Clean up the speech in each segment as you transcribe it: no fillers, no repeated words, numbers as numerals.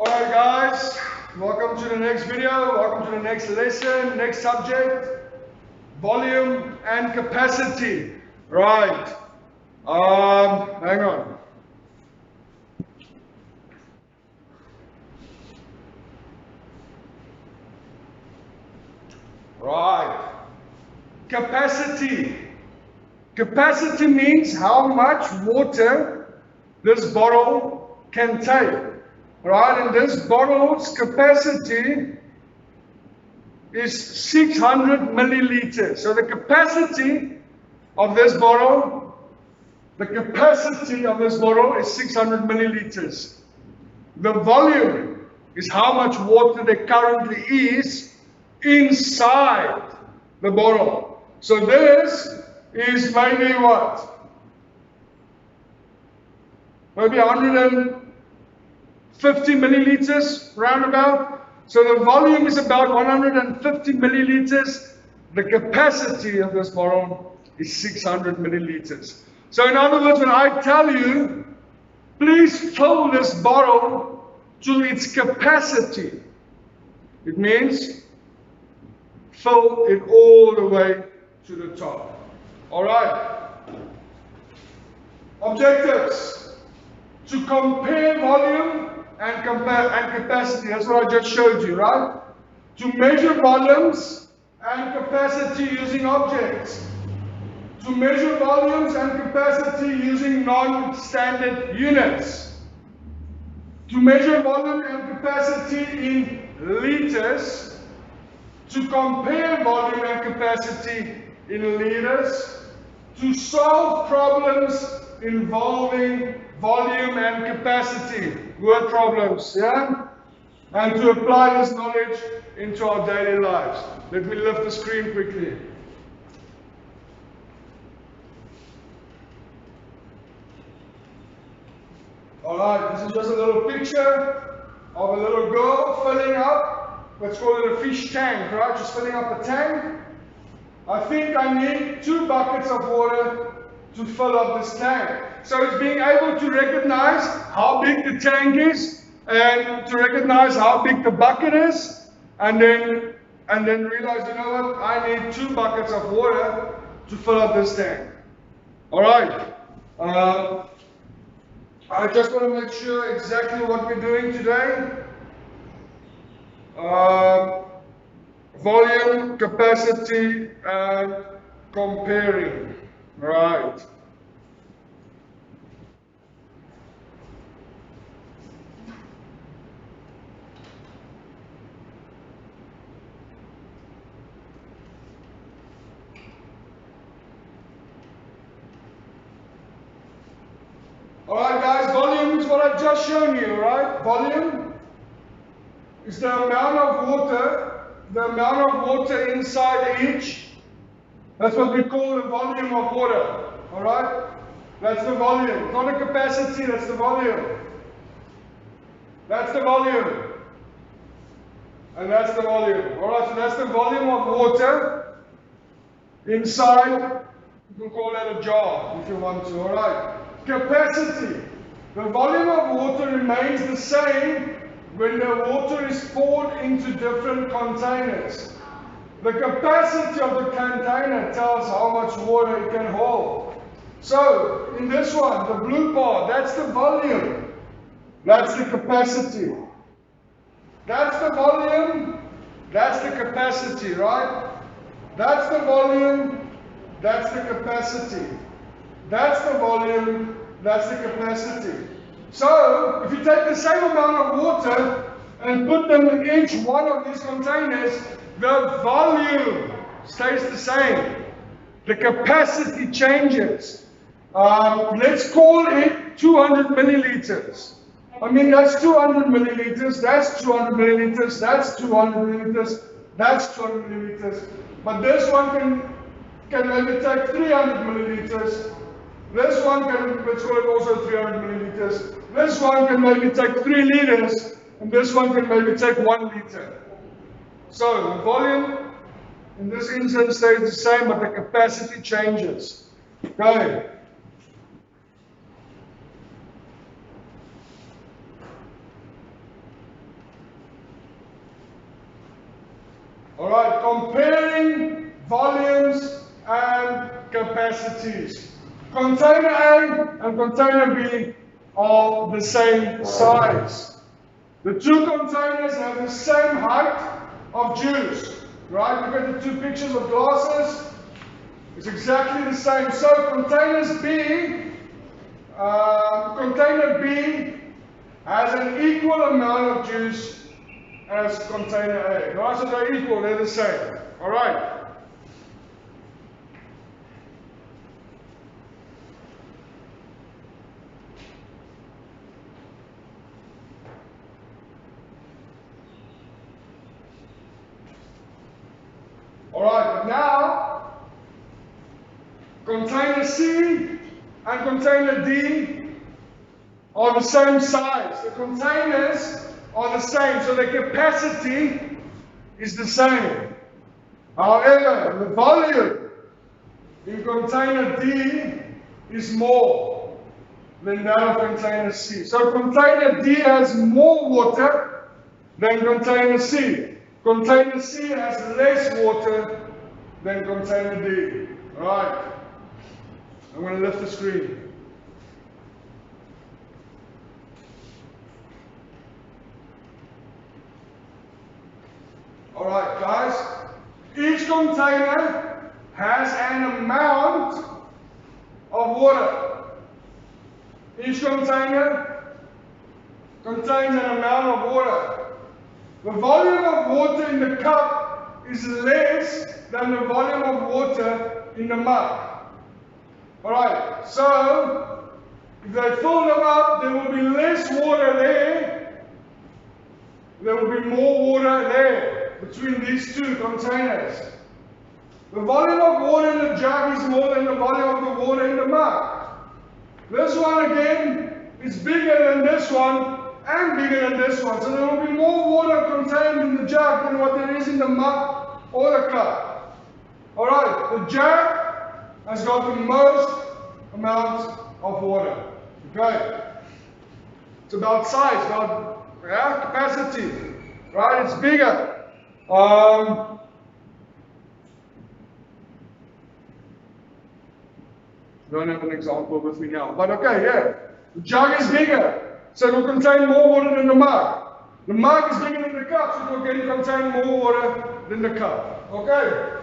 Alright guys, welcome to the next video, welcome to the next lesson, next subject, volume and capacity. Right, hang on. Right, capacity. Capacity means how much water this bottle can take. Right, and this bottle's capacity is 600 milliliters. So the capacity of this bottle, is 600 milliliters. The volume is how much water there currently is inside the bottle. So this is maybe what? Maybe 150 milliliters roundabout. So the volume is about 150 milliliters. The capacity of this bottle is 600 milliliters. So in other words, when I tell you, please fill this bottle to its capacity, it means fill it all the way to the top. All right. Objectives: to compare volume and capacity. That's what I just showed you, right? To measure volumes and capacity using objects. To measure volumes and capacity using non-standard units. To measure volume and capacity in liters. To compare volume and capacity in liters. To solve problems involving volume and capacity, word problems, yeah? And to apply this knowledge into our daily lives. Let me lift the screen quickly. Alright, this is just a little picture of a little girl filling up, let's call it a fish tank, right? Just filling up a tank. I think I need 2 buckets of water to fill up this tank. So it's being able to recognize how big the tank is and to recognize how big the bucket is, and then realize, you know what, I need 2 buckets of water to fill up this tank. Alright. I just want to make sure exactly what we're doing today. Volume, capacity, and comparing. Right. Alright guys, volume is what I've just shown you, right? Volume is the amount of water inside each. That's what we call the volume of water. Alright? That's the volume. Not a capacity, that's the volume. That's the volume. And that's the volume. Alright, so that's the volume of water inside. You can call that a jar if you want to. Alright? Capacity. The volume of water remains the same when the water is poured into different containers. The capacity of the container tells how much water it can hold. So, in this one, the blue part, that's the volume. That's the capacity. That's the volume, that's the capacity, right? That's the volume, that's the capacity. That's the volume, that's the capacity. So, if you take the same amount of water and put them in each one of these containers, the volume stays the same. The capacity changes. Let's call it 200 milliliters. I mean, that's 200 milliliters, that's 200 milliliters, that's 200 milliliters, that's 200 milliliters. But this one can maybe take 300 milliliters. This one can, let's call it also 300 milliliters. This one can maybe take 3 liters, and this one can maybe take 1 liter. So the volume in this instance stays the same, but the capacity changes. Okay. Alright, comparing volumes and capacities. Container A and container B are the same size. The two containers have the same height of juice. Right? Look at the two pictures of glasses. It's exactly the same. So container B has an equal amount of juice as container A. Right? So they're equal, they're the same. Alright. Alright, but now container C and container D are the same size. The containers are the same, so the capacity is the same. However, the volume in container D is more than that of container C. So container D has more water than container C. Container C has less water than container D. Alright. I'm going to lift the screen. Alright, guys. Each container has an amount of water. Each container contains an amount of water. The volume of water in the cup is less than the volume of water in the mug. Alright, so if they fill them up, there will be less water there. There will be more water there between these two containers. The volume of water in the jug is more than the volume of the water in the mug. This one again is bigger than this one and bigger than this one. So there will be more water contained in the jug than what there is in the mug or the cup. Alright, the jug has got the most amount of water. Okay. It's about size, about capacity. Right, it's bigger. Don't have an example with me now. But okay, yeah. The jug is bigger. So it will contain more water than the mug. The mug is bigger than the cup, so it will contain more water than the cup. Okay?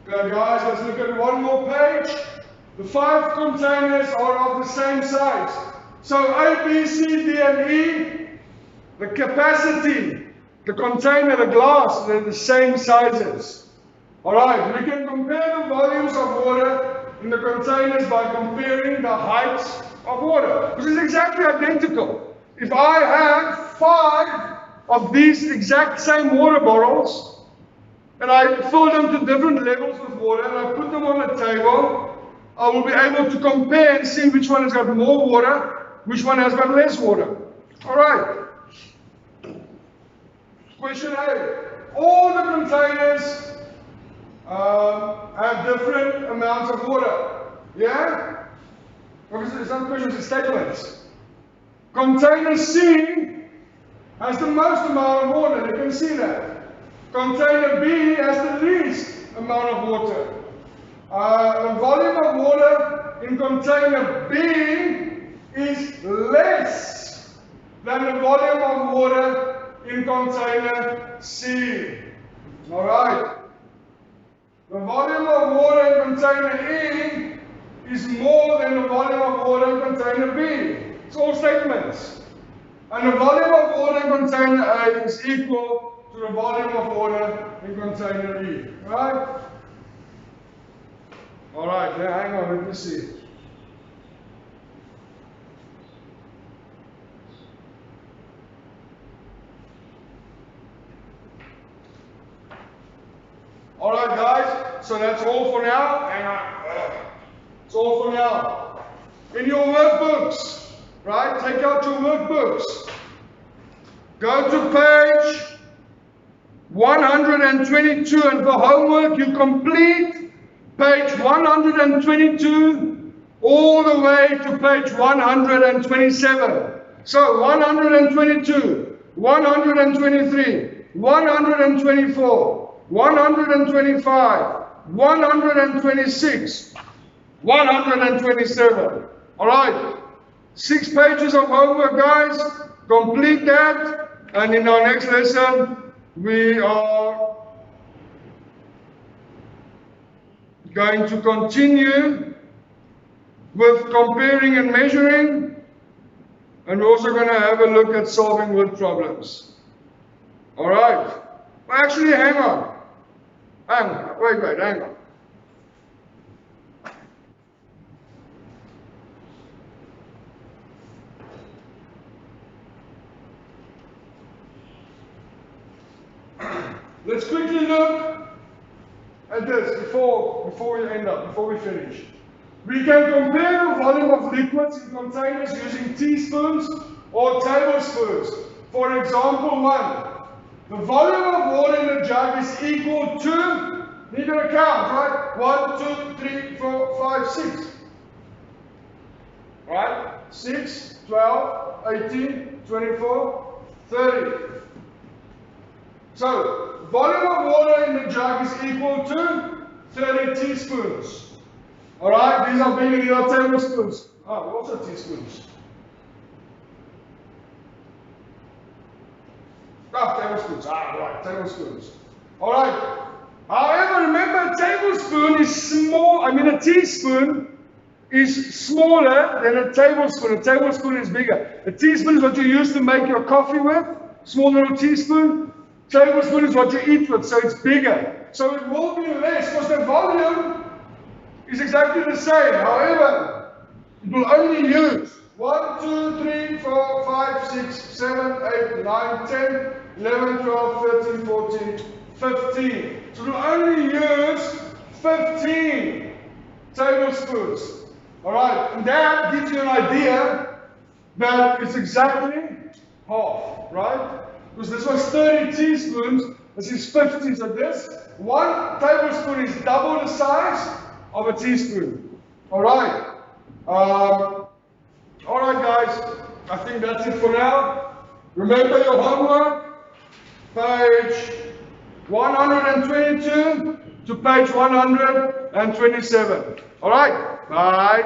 Okay, guys, let's look at one more page. The 5 containers are of the same size. So A, B, C, D, and E, the capacity, the container, the glass, they're the same sizes. Alright, we can compare the volumes of water in the containers by comparing the heights of water, which is exactly identical. If I have 5 of these exact same water bottles, and I fill them to different levels with water, and I put them on a table, I will be able to compare and see which one has got more water, which one has got less water. Alright. Question A. All the containers have different amounts of water. Yeah? Obviously, it's not questions, it's statements. Container C has the most amount of water. You can see that. Container B has the least amount of water. The volume of water in container B is less than the volume of water in container C. Alright. The volume of water in container E is more than the volume of water in container B. It's all statements. And the volume of water in container A is equal to the volume of water in container E. Right? Alright, now hang on, let me see. Alright guys, so that's all for now. Hang on. It's all for now. In your workbooks, right? Take out your workbooks. Go to page 122, and for homework you complete page 122 all the way to page 127. So 122, 123, 124, 125, 126, 127. All right, 6 pages of homework, guys. Complete that, and in our next lesson we are going to continue with comparing and measuring, and we're also going to have a look at solving word problems. All right. Well, actually, hang on. Hang on. Wait, hang on. Let's quickly look at this before we finish. We can compare the volume of liquids in containers using teaspoons or tablespoons. For example 1, the volume of water in a jug is equal to, you're going to count, right? 1, 2, 3, 4, 5, 6. Right? 6, 12, 18, 24, 30. So, volume of water in the jug is equal to 30 teaspoons. Alright, these are bigger, these are tablespoons. Oh, also teaspoons. Tablespoons. Right, tablespoons. Alright. However, remember, a tablespoon is small. A teaspoon is smaller than a tablespoon. A tablespoon is bigger. A teaspoon is what you use to make your coffee with. Small little teaspoon. Tablespoon is what you eat with, so it's bigger. So it will be less because the volume is exactly the same. However, it will only use 1, 2, 3, 4, 5, 6, 7, 8, 9, 10, 11, 12, 13, 14, 15. So it will only use 15 tablespoons. Alright, and that gives you an idea that it's exactly half, right? Because this was 30 teaspoons, this is 50. So this 1 tablespoon is double the size of a teaspoon. Alright. Alright guys, I think that's it for now. Remember your homework, page 122 to page 127. Alright, bye.